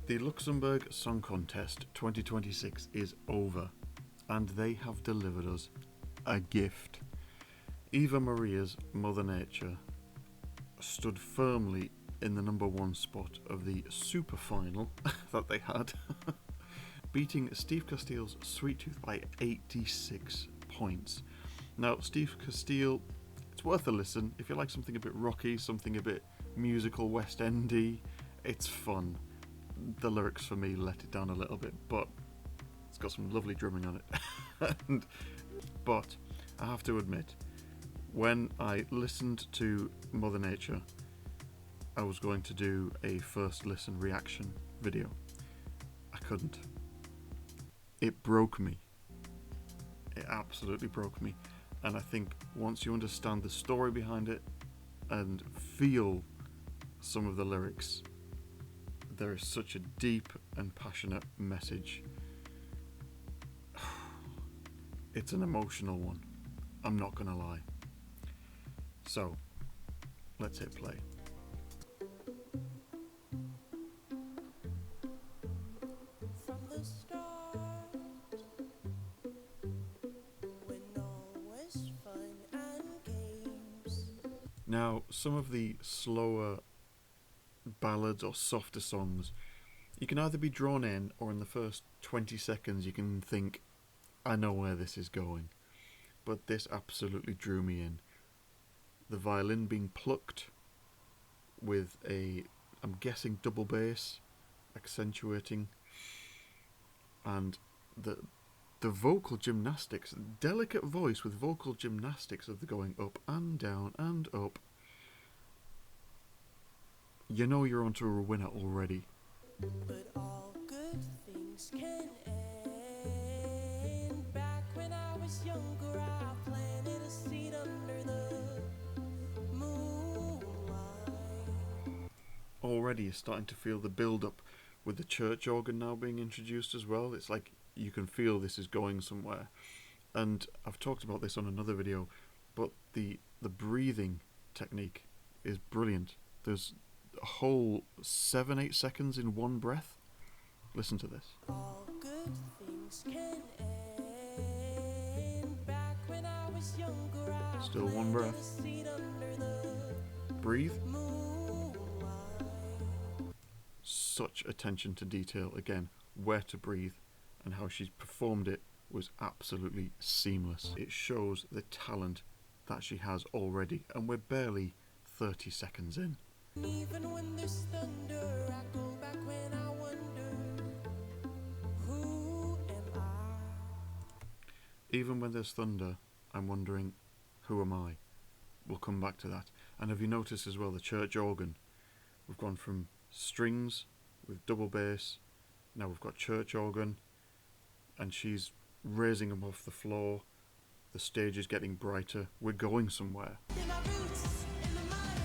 The Luxembourg Song Contest 2026 is over, and they have delivered us a gift. Eva Marija's Mother Nature stood firmly in the number one spot of the super final that they had, beating Steve Castile's Sweet Tooth by 86 points. Now, Steve Castile, it's worth a listen if you like something a bit rocky, something a bit musical West Endy. It's fun. The lyrics for me let it down a little bit, but it's got some lovely drumming on it. But I have to admit, when I listened to Mother Nature, I was going to do a first listen reaction video. I couldn't. It broke me. It absolutely broke me. And I think once you understand the story behind it and feel some of the lyrics, there is such a deep and passionate message. It's an emotional one, I'm not gonna lie. So, let's hit play. From the start, when all was fun and games. Now, some of the slower ballads or softer songs, you can either be drawn in, or in the first 20 seconds you can think, I know where this is going. But this absolutely drew me in. The violin being plucked with a, I'm guessing, double bass accentuating, and the vocal gymnastics, delicate voice with vocal gymnastics of the going up and down and up. You know you're onto a winner already. But all good things can end. Back when I was younger, I planted a seed under the moonlight. Already you're starting to feel the build-up with the church organ now being introduced as well. It's like you can feel this is going somewhere. And I've talked about this on another video, but the breathing technique is brilliant. There's a whole 7-8 seconds in one breath. Listen to this. All good things can end. Back when I was younger, I Still one planted breath. a seed under the Breathe. moonlight. Such attention to detail. Again, where to breathe and how she's performed it was absolutely seamless. It shows the talent that she has already, and we're barely 30 seconds in. Even when there's thunder, I go back when I wonder, who am I? Even when there's thunder, I'm wondering, who am I? We'll come back to that. And have you noticed as well the church organ? We've gone from strings with double bass, now we've got church organ, and she's raising them off the floor. The stage is getting brighter. We're going somewhere. In my roots, in the mud,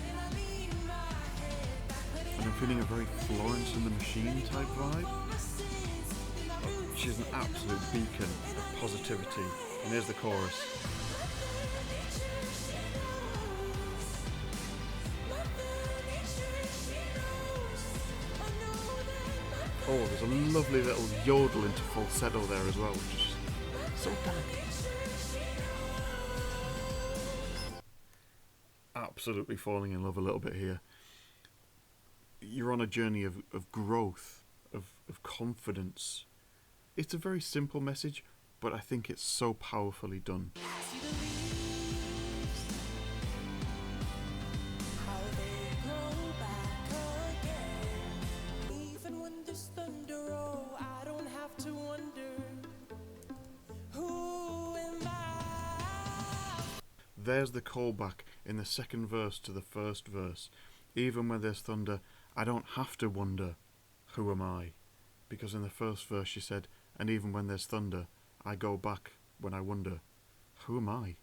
and I lean my head back, let it And I'm feeling a very Florence and the Machine type vibe. all my sins. In my roots, She's an absolute beacon of positivity. And here's the chorus. Oh, there's a lovely little yodel into falsetto there as well, which is so delicate. Absolutely falling in love a little bit here. You're on a journey of growth, of confidence. It's a very simple message, but I think it's so powerfully done. see the leaves, how they grow back again. Even when there's thunder, oh, I don't have to wonder, who am I? There's the callback in the second verse to the first verse. Even when there's thunder, I don't have to wonder, who am I? Because in the first verse she said, and even when there's thunder, I go back when I wonder, who am I?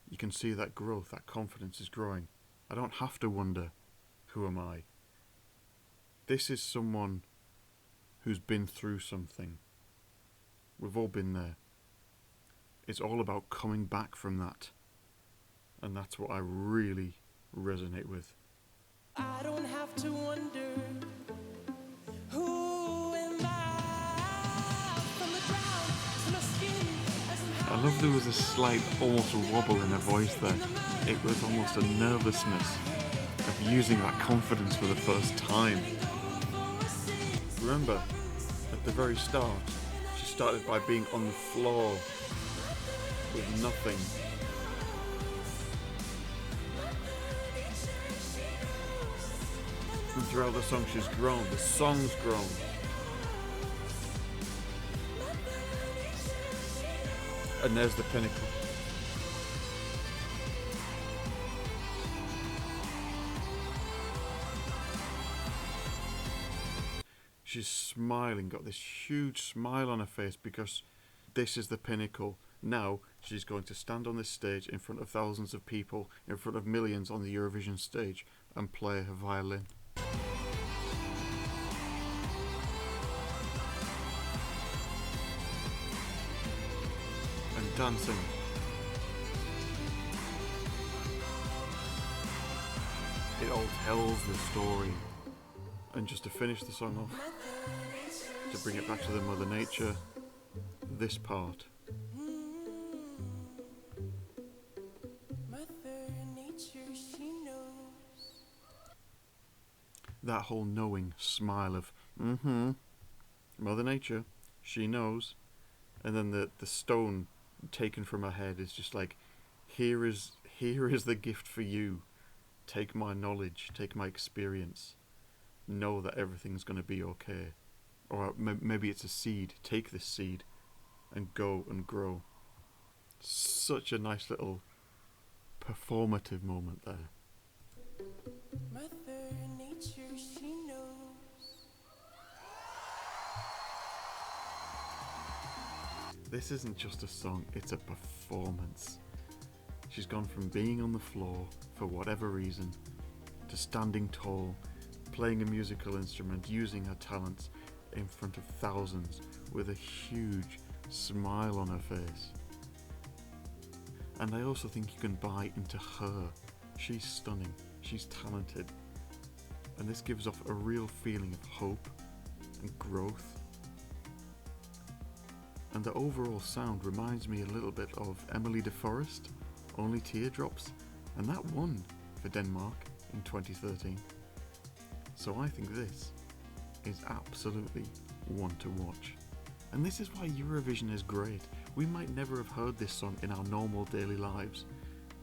You can see that growth, that confidence is growing. I don't have to wonder, who am I? This is someone who's been through something. We've all been there. It's all about coming back from that. And that's what I really resonate with. I don't have to wonder, who I love there was a slight, almost wobble in her voice there. It was almost a nervousness of using that confidence for the first time. Remember, at the very start, she started by being on the floor with nothing. And throughout the song she's grown, the song's grown. And there's the pinnacle. She's smiling, got this huge smile on her face because this is the pinnacle. Now she's going to stand on this stage in front of thousands of people, in front of millions on the Eurovision stage and play her violin. And dancing. It all tells the story. And just to finish the song off, to bring it back to the Mother Nature, this part. Mother Nature, she knows. That whole knowing smile of, Mother Nature, she knows. And then the stone taken from her head is just like, here is the gift for you. Take my knowledge, take my experience. Know that everything's going to be okay. Or maybe it's a seed. Take this seed and go and grow. Such a nice little performative moment there. Mother Nature, she knows. This isn't just a song, it's a performance. She's gone from being on the floor for whatever reason to standing tall, playing a musical instrument, using her talents in front of thousands with a huge smile on her face. And I also think you can buy into her. She's stunning, she's talented, and this gives off a real feeling of hope and growth. And the overall sound reminds me a little bit of Emily de Forest, Only Teardrops, and that won for Denmark in 2013. So I think this is absolutely one to watch. And this is why Eurovision is great. We might never have heard this song in our normal daily lives,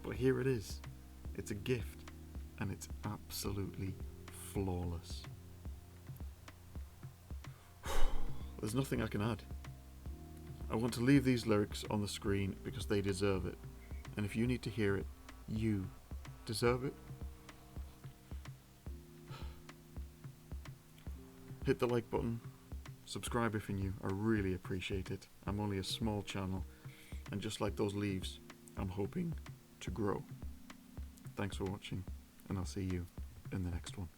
but here it is. It's a gift, and it's absolutely flawless. There's nothing I can add. I want to leave these lyrics on the screen because they deserve it. And if you need to hear it, you deserve it. Hit the like button, subscribe if you're new, I really appreciate it. I'm only a small channel, and just like those leaves, I'm hoping to grow. Thanks for watching, and I'll see you in the next one.